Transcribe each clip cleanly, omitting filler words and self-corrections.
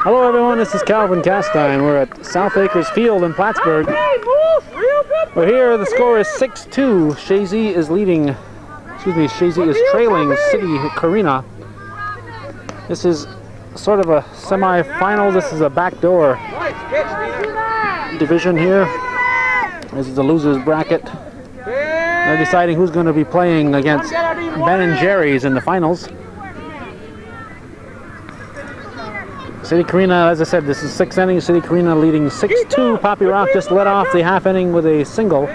Hello everyone, this is Calvin Castine. We're at South Acres Field in Plattsburgh. We're here, the score is 6-2. Chazy is leading, Chazy is trailing City Carina. This is sort of a semi-final. This is a backdoor division here. This is the loser's bracket. They're deciding who's going to be playing against Ben and Jerry's in the finals. City Carina, as I said, this is 6th inning. City Carina leading 6-2. Poppy Rock just led off the half inning with a single.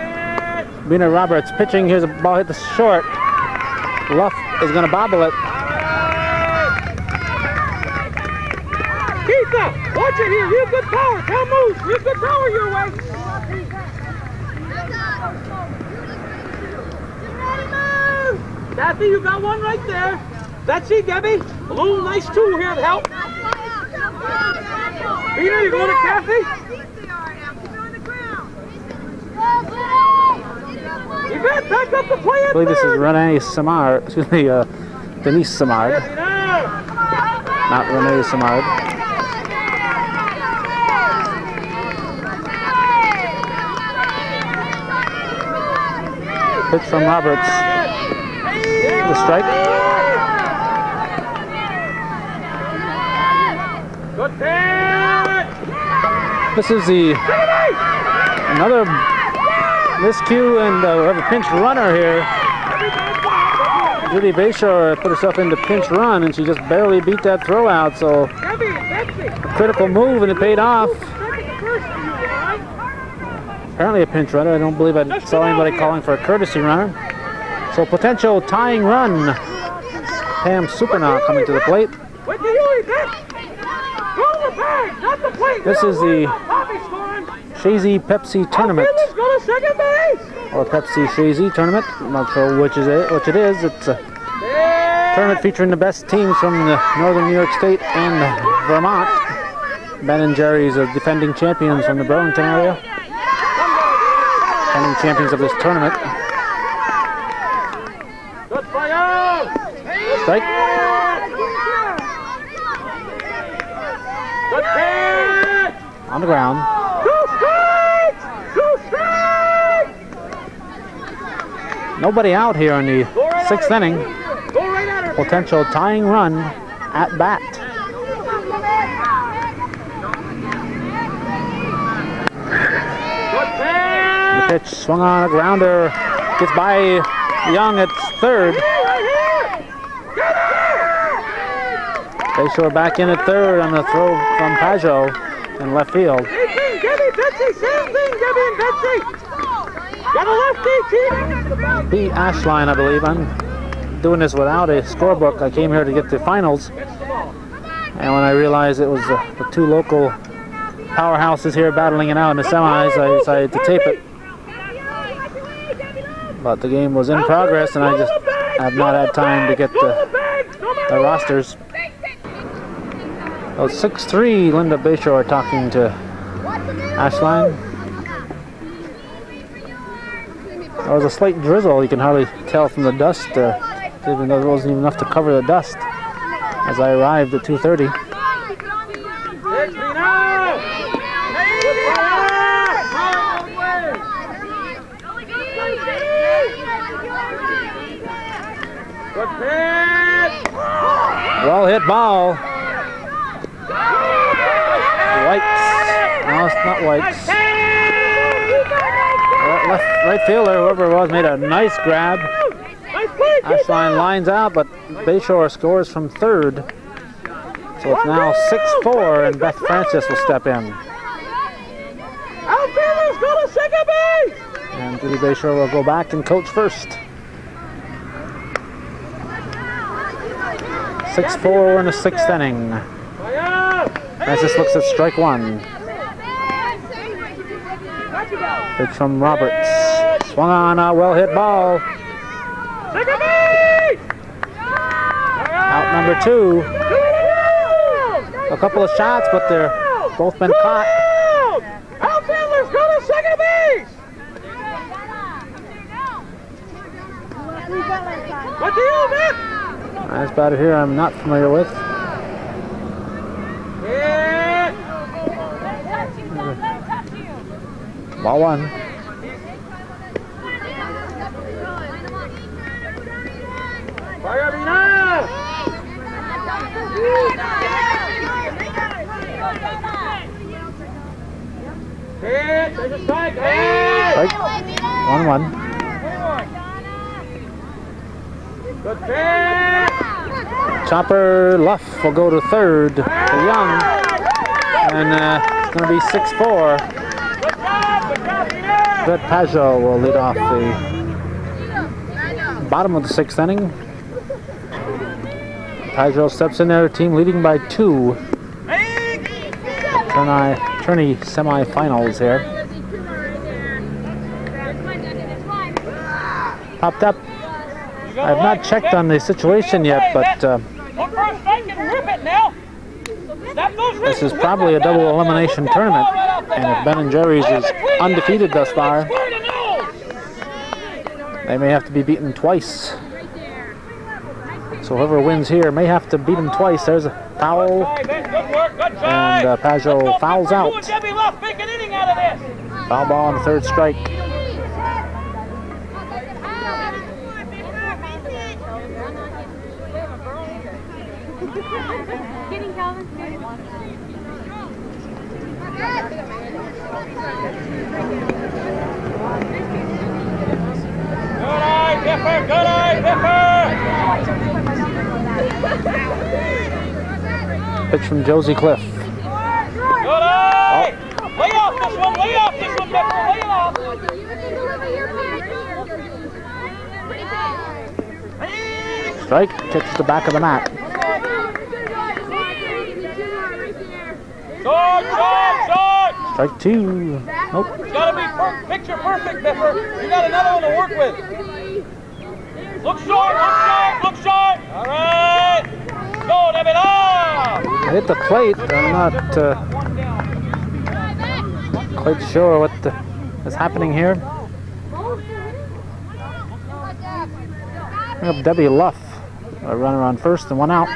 Bina Roberts pitching. Here's a ball hit the short. Luff is going to bobble it. Keitha, watch it here. Real good power. Tell Moose. Real good power your way. Kathy, you got one right there. Betsy, Debbie, a little nice tool here to help. Peter, you going to Kathy? Yvette, back up the play. I believe this is Renee Samard, Denise Samard. Not Renee Samard. Pitch from Roberts. The strike. Good pitch. This is another miscue, and we have a pinch runner here. Judy Bayshore put herself into pinch run, and she just barely beat that throw out. So a critical move, and it paid off. Apparently a pinch runner. I don't believe I saw anybody calling for a courtesy runner. So potential tying run. Pam Supernaw coming to the plate. This is the Chazy Pepsi tournament, or Pepsi Chazy tournament. I'm not sure which it is. It's a tournament featuring the best teams from the northern New York State and Vermont. Ben and Jerry's are defending champions from the Burlington area. Defending champions of this tournament. Strike. On the ground. Nobody out here in the 6th inning. Potential tying run at bat. The pitch swung on a grounder. Gets by Young at third. Bayshore back in at third on the throw from Pajot in left field. The Ashline, I believe. I'm doing this without a scorebook. I came here to get the finals, and when I realized it was the two local powerhouses here battling it out in the semis, I decided to tape it. But the game was in progress, and I just have not had time to get the rosters. So 6-3, Linda Bayshore talking to Ashline. There was a slight drizzle, you can hardly tell from the dust, even though there wasn't even enough to cover the dust as I arrived at 2:30. Well hit ball. Whites. No, it's not Whites. Right fielder, whoever it was, made a nice grab. Ashline lines out, but Bayshore scores from third. So it's now 6-4, and Beth Francis will step in. And Judy Bayshore will go back and coach first. 6-4 in the 6th inning. Francis looks at strike one. Pitch from Roberts. Swung on a well-hit ball. Out number 2. A couple of shots, but they're both been caught. Outfielders go to second base. What do you think? Nice batter here I'm not familiar with. Yeah. Ball one. Strike. 1-1. Good pitch. Chopper Luff will go to third to Young. And it's going to be 6-4. Brett Pajot will lead off the bottom of the 6th inning. Pajot steps in there, team leading by 2. Tourney semi-finals here. Popped up. I have not checked on the situation yet, but this is probably a double elimination tournament. And if Ben & Jerry's is undefeated thus far, they may have to be beaten twice. So whoever wins here may have to beat him twice. There's a foul, and Pajot fouls out. Foul ball on the 3rd strike. Good eye, Pepper! Pitch from Josie Cliff. Good eye! Oh. Lay off this one, Pepper, lay it off! Strike, catches the back of the mat. Short! Strike 2. Nope. It's got to be picture perfect, Pepper. You got another one to work with. Look short! All right! Go, David! I hit the plate. I'm not quite sure what is happening here. Bring up Debbie Luff. A runner on first and one out.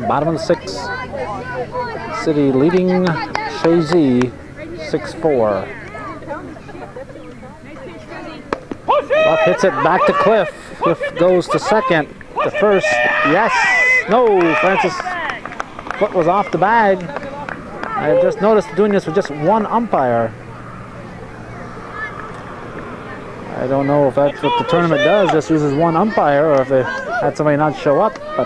Bottom of the 6th. City leading Chazy 6-4. Luff hits it back to Cliff. Cliff goes to second. To first. Yes. No. Francis' foot was off the bag. I have just noticed doing this with just one umpire. I don't know if that's what the tournament does, just uses one umpire, or if they had somebody not show up, but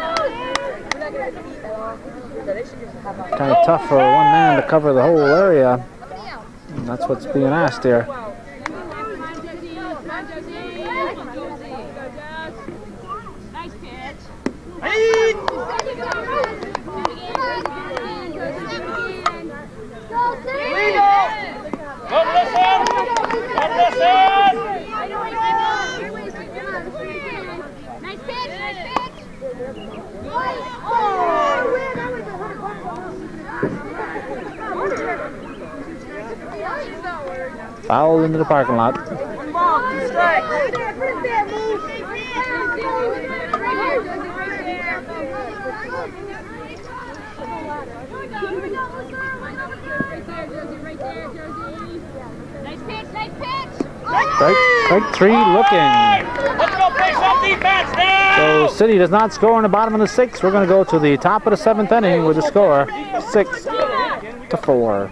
kind of tough for one man to cover the whole area. And that's what's being asked here. Fouled into the parking lot. Strike 3 looking. Let's go play some defense now. So City does not score in the bottom of the 6th. We're going to go to the top of the 7th inning with the score 6-4.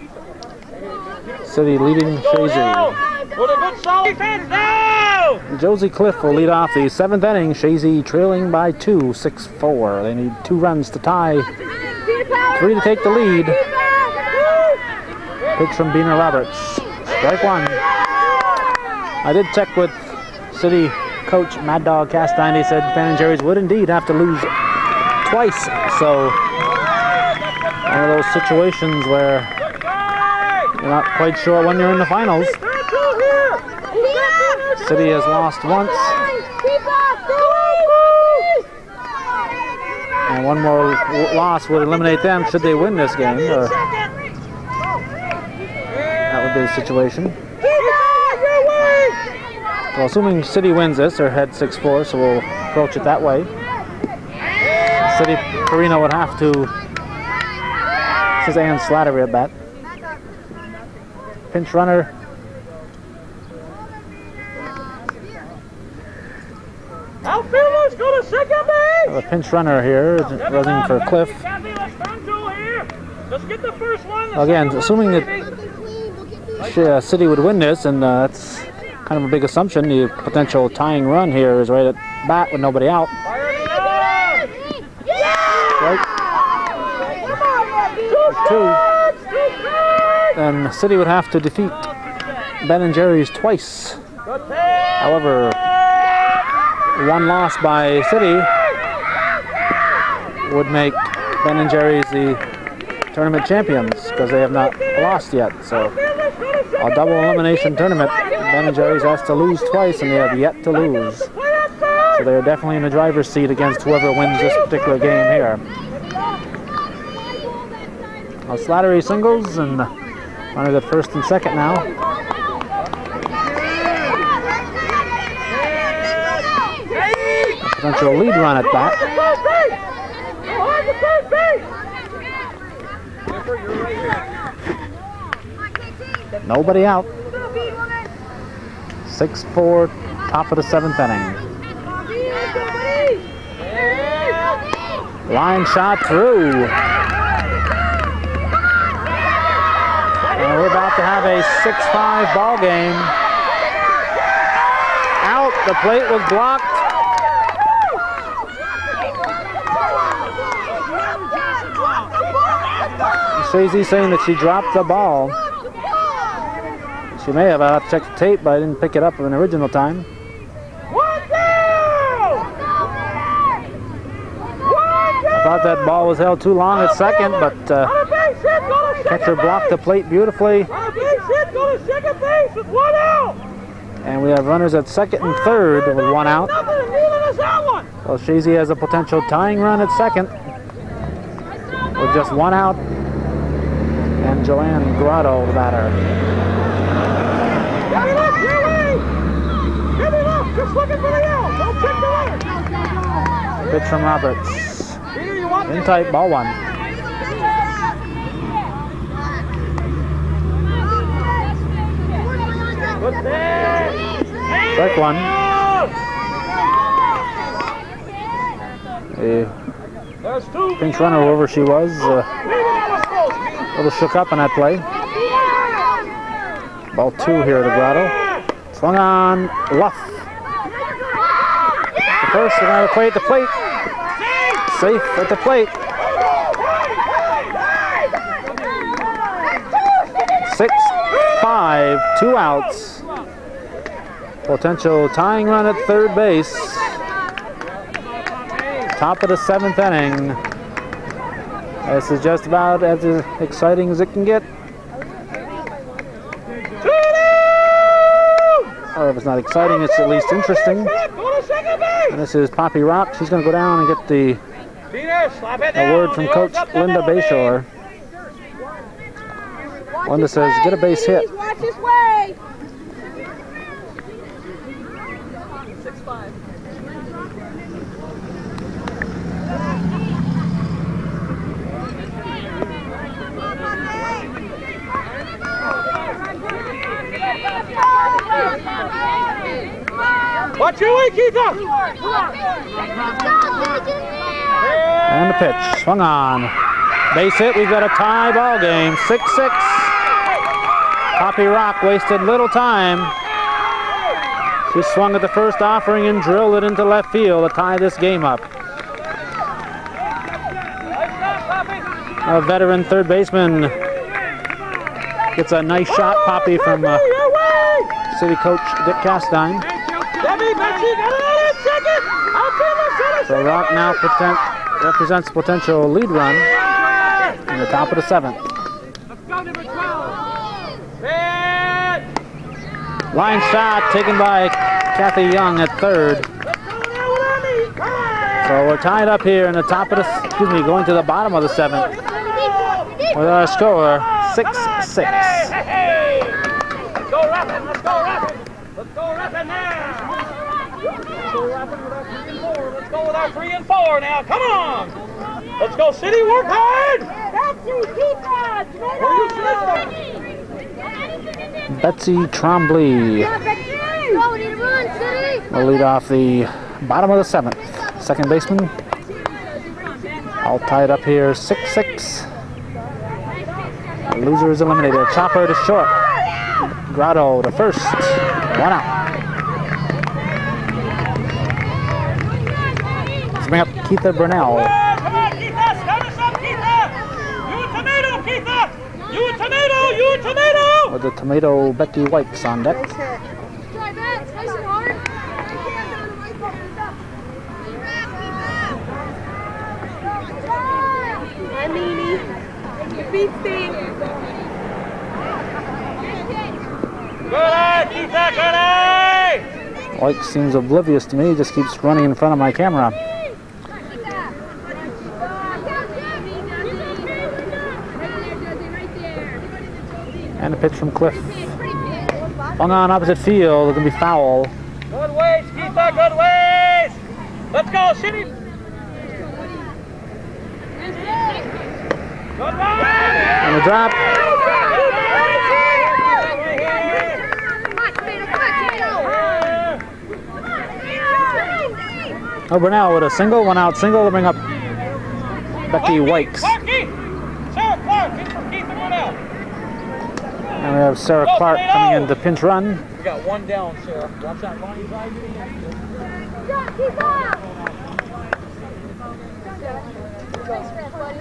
City leading Chazy. With a good solid defense now. Josie Cliff will lead off the 7th inning. Chazy trailing by 2, 6-4. They need 2 runs to tie, 3 to take the lead. Pitch from Beaner Roberts. Strike 1. I did check with City coach Mad Dog Castine. He said Ben & Jerry's would indeed have to lose twice. So one of those situations where you're not quite sure when you're in the finals. City has lost once, and one more loss would eliminate them should they win this game. Or that would be the situation. Well, assuming City wins this, they're ahead 6-4, so we'll approach it that way. City Carino would have to. This is Ann Slattery at bat. Pinch runner Outfielders go to second base. A pinch runner here, running for Cliff. Kathy, let's run through here. Let's get the first one. Again, assuming that City would win this, and that's kind of a big assumption. The potential tying run here is right at bat with nobody out. Right. 2. Then City would have to defeat Ben and Jerry's twice. However, one loss by City would make Ben and Jerry's the tournament champions because they have not lost yet. So a double elimination tournament, Ben and Jerry's has to lose twice and they have yet to lose. So they're definitely in the driver's seat against whoever wins this particular game here. Slattery singles and runners at first and second now. A potential lead run at bat. Nobody out. 6-4, top of the 7th inning. Line shot through. And we're about to have a 6-5 ball game. Out, the plate was blocked. Chazy saying that she dropped the ball. She may have. I'll check the tape, but I didn't pick it up in the original time. I thought that ball was held too long at second, but catcher blocked the plate beautifully. And we have runners at second and third with one out. Well, Chazy has a potential tying run at second with just one out. And Joanne Grotto, the batter. Pitch from Roberts. In tight, ball 1. Strike 1. A pinch runner, whoever she was, a little shook up on that play. Ball 2 here to Grotto. Swung on, Luff. The first, they're going to play at the plate. Safe at the plate. 6-5, 2 outs. Potential tying run at third base. Top of the 7th inning. This is just about as exciting as it can get. Or if it's not exciting, it's at least interesting. And this is Poppy Rock. She's going to go down and get the word from Coach Linda Bayshore. Linda says, get a base hit. Watch his way. 6-5. Watch your way, Keitha! And the pitch, swung on. Base hit, we've got a tie ball game, 6-6. Poppy Rock wasted little time. She swung at the first offering and drilled it into left field to tie this game up. A veteran third baseman gets a nice shot, Poppy, from City coach Dick Castine. So Rock now represents potential lead run in the top of the 7th. Line shot taken by Kathy Young at third. So we're tied up here in the top of the, going to the bottom of the 7th with our score 6-6. Let's go Rapid, let's go Rapid. Let's go Rapid now. Let's go Rapid with our 3 and 4. Let's go with our 3 and 4 now. Come on. Let's go City, work hard. Betsy Trombley will lead off the bottom of the 7th. Second baseman. All tied up here, 6-6. The loser is eliminated. Chopper to short. Grotto to first. 1 out. Let's bring up Keitha Burnell. Come on, Keitha, start us up, Keitha! You a tomato, Keitha! You a tomato, you a tomato! With the tomato Becky Whites on deck. Hi, Meanie. Your feet stink. Good eye, Keitha, good eye! White seems oblivious to me, just keeps running in front of my camera. And a pitch from Cliff. Hung on opposite field, it's going to be foul. Good ways, Keitha, good ways! Let's go, City! Good one! And a drop. Oh, Burnell with a single, 1 out single to bring up Becky Whites. Clarky! Sarah Clark, in for Keitha Burnell. And we have Sarah Clark coming in to pinch run. We got 1 down, Sarah. Watch out, Lonnie's eye.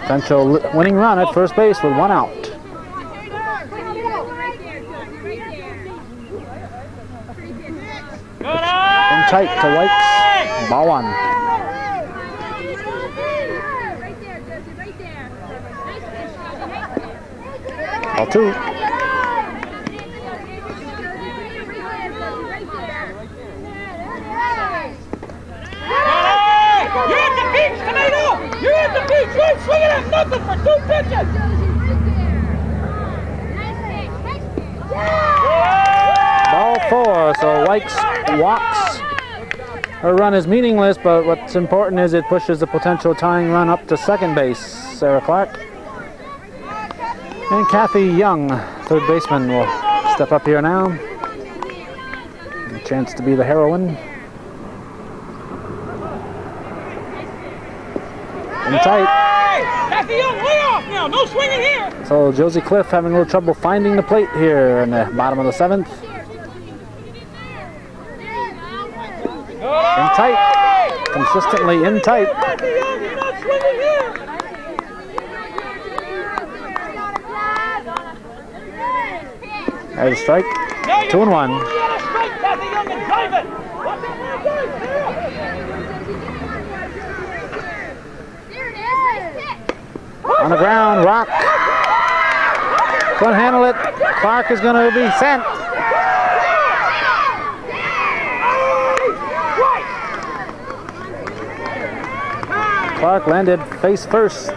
Potential winning run at first base with 1 out. Good eye! In tight to Whites. Ball 1. Ball 2. You're at the beach, Tomato! You're at the beach! You ain't swinging at nothing for 2 pitches! Ball 4, so Whites walks. Her run is meaningless, but what's important is it pushes the potential tying run up to second base. Sarah Clark. And Kathy Young, third baseman, will step up here now. A chance to be the heroine. In tight. Kathy Young, way off now! No swinging here! So Josie Cliff having a little trouble finding the plate here in the bottom of the 7th. In tight. Consistently in tight. Kathy Young, you're not swinging here! There's a strike. 2 and 1. You gotta strike Kathy Young and drive it! Watch out, On the ground, Rock. Couldn't handle it. Clark is going to be sent. Clark landed face first.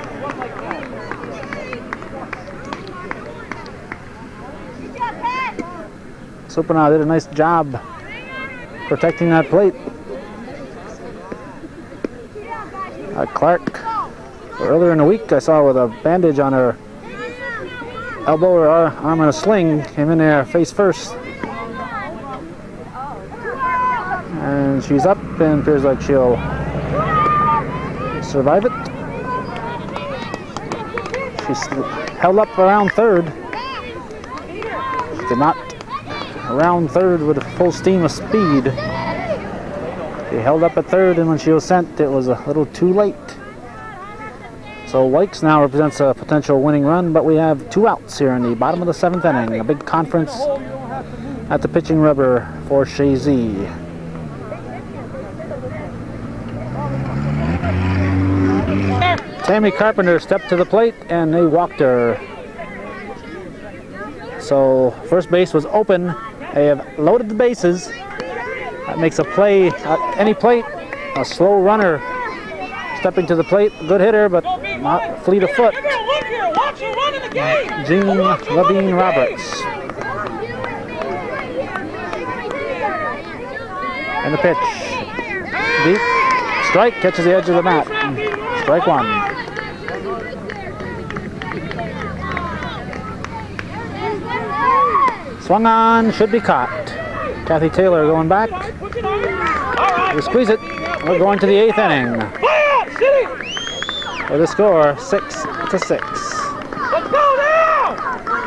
Supana did a nice job protecting that plate. Clark, earlier in the week, I saw with a bandage on her elbow or arm in a sling, came in there face first. And she's up and appears like she'll survive it. She's held up around third. She did not around third with full steam of speed. She held up at third, and when she was sent, it was a little too late. So Whites now represents a potential winning run, but we have 2 outs here in the bottom of the 7th inning. A big conference at the pitching rubber for Chazy. Tammy Carpenter stepped to the plate and they walked her. So first base was open. They have loaded the bases. That makes a play at any plate. A slow runner stepping to the plate. Good hitter, but not fleet of foot. Jean Levine Roberts. And the pitch. Deep. Strike, catches the edge of the mat. Strike 1. Swung on, should be caught. Kathy Taylor going back. We squeeze it. We're going to the 8th inning. Play out, City! With a score 6-6. Let's go now!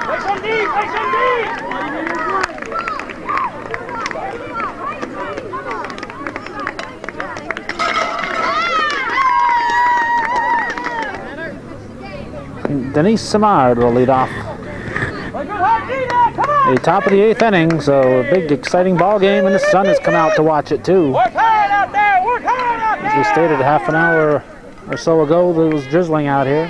Play some deep, play some deep! Denise Simard will lead off. The top of the 8th inning, so a big exciting ball game, and the sun has come out to watch it too. Work hard out there, work hard out there! As we stated half an hour or so ago, it was drizzling out here.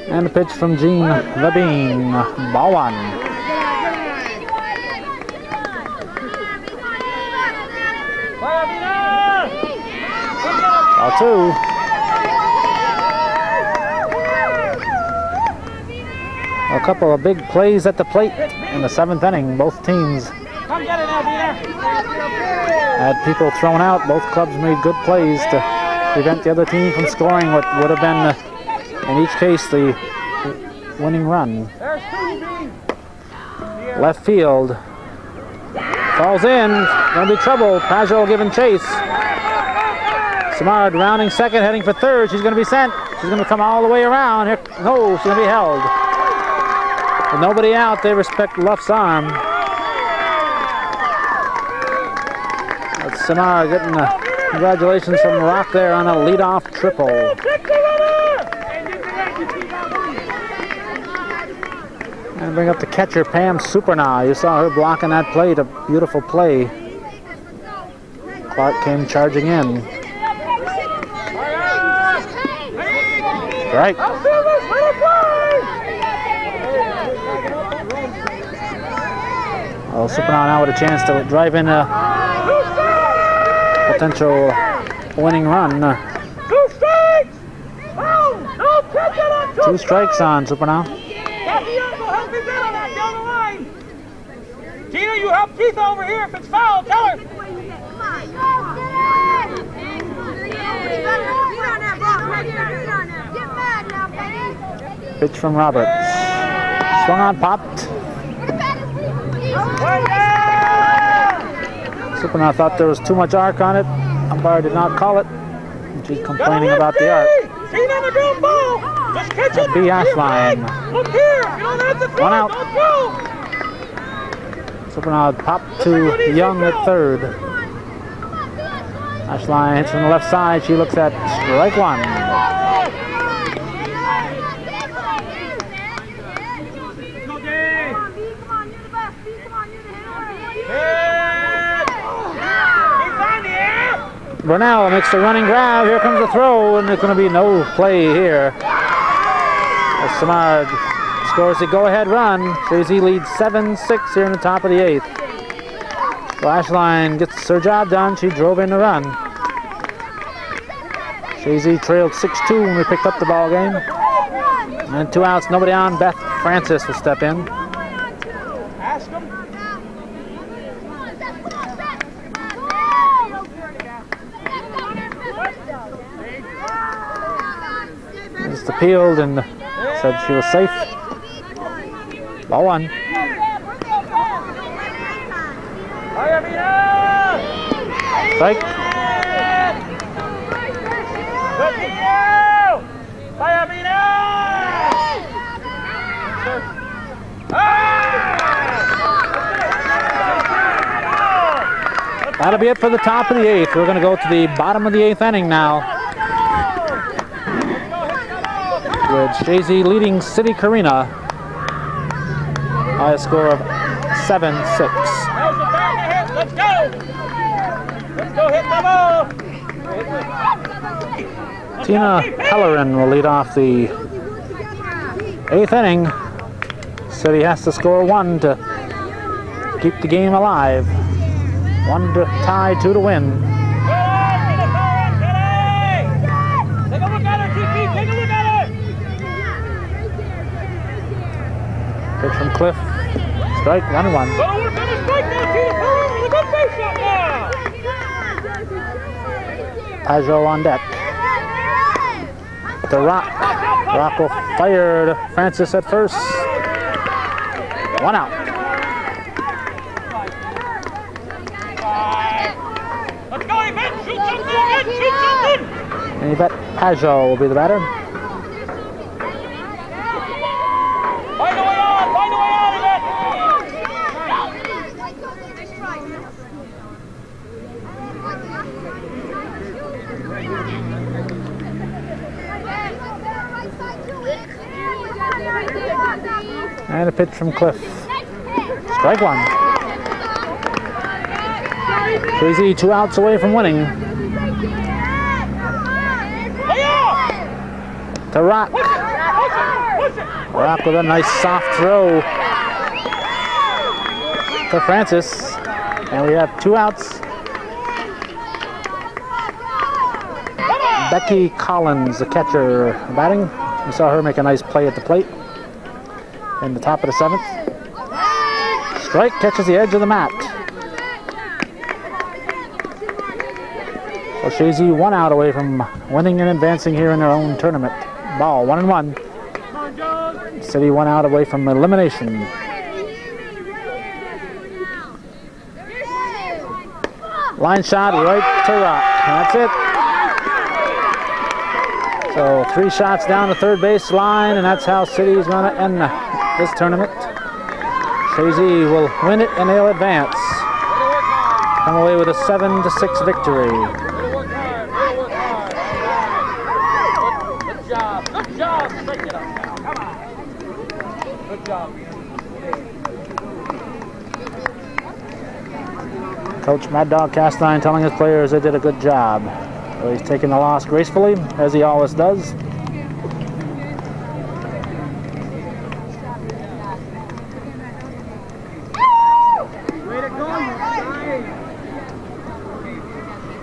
And a pitch from Jean Levine, ball one. Ball two. A couple of big plays at the plate in the 7th inning. Both teams had people thrown out. Both clubs made good plays to prevent the other team from scoring what would have been, in each case, the winning run. Left field. Falls in. Gonna be trouble. Pajot giving chase. Simard rounding second, heading for third. She's gonna be sent. She's gonna come all the way around. Here, no, she's gonna be held. With nobody out, they respect Luff's arm. That's Simard getting congratulations from Rock there on a leadoff triple. And bring up the catcher, Pam Supernaw. You saw her blocking that plate, a beautiful play. Clark came charging in. Strike. Well, Supernaw now with a chance to drive in a potential winning run. 2 strikes! Oh, 2 strikes on Supernaw. Tina, you help Keith over here. If it's foul, tell her. Pitch from Roberts. Swung on, popped. Supernaw thought there was too much arc on it. Umpire did not call it. She's complaining about the arc. That'd be Ashline. One out. Supernaw popped to Young at third. Ashline hits from the left side. She looks at strike one. Burnell makes the running grab. Here comes the throw, and there's going to be no play here. As Simard scores the go-ahead run. Chazy leads 7-6 here in the top of the 8th. Flashline gets her job done. She drove in the run. Chazy trailed 6-2 when we picked up the ball game. And 2 outs, nobody on. Beth Francis will step in. Just appealed and said she was safe. Ball one. Strike. That'll be it for the top of the 8th. We're going to go to the bottom of the 8th inning now, with Chazy leading City Carina by a score of 7-6. Let's go! Let's go hit the ball! Tina Hellerin will lead off the 8th inning. City has to score 1 to keep the game alive. 1 to tie, 2 to win. Take a look at her, TP! Take a look at her! Pitch from Cliff. Strike, 1-1. Gonna work on the strike now, Tina! With a good face shot now! Pajot on deck. The Rock. Rock will fire to Francis at first. 1 out. And Yvette Pajot will be the batter. Find a way out! Find a way out, Yvette! And a pitch from Cliff. Strike one. Chazy 2 outs away from winning. To Rock. Rock with a nice soft throw to Francis. And we have 2 outs. Becky Collins, the catcher, batting. We saw her make a nice play at the plate in the top of the 7th. Strike, catches the edge of the mat. So Chazy 1 out away from winning and advancing here in their own tournament. Ball 1-1. City 1 out away from elimination. Line shot right to Rock. That's it. So 3 shots down the third base line, and that's how City is going to end this tournament. Chazy will win it and they'll advance. Come away with a 7-6 victory. Good job. Good job. Straighten it up now. Come on. Good job. Coach Mad Dog Castine telling his players they did a good job. So he's taking the loss gracefully, as he always does.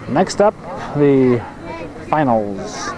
Next up, the finals.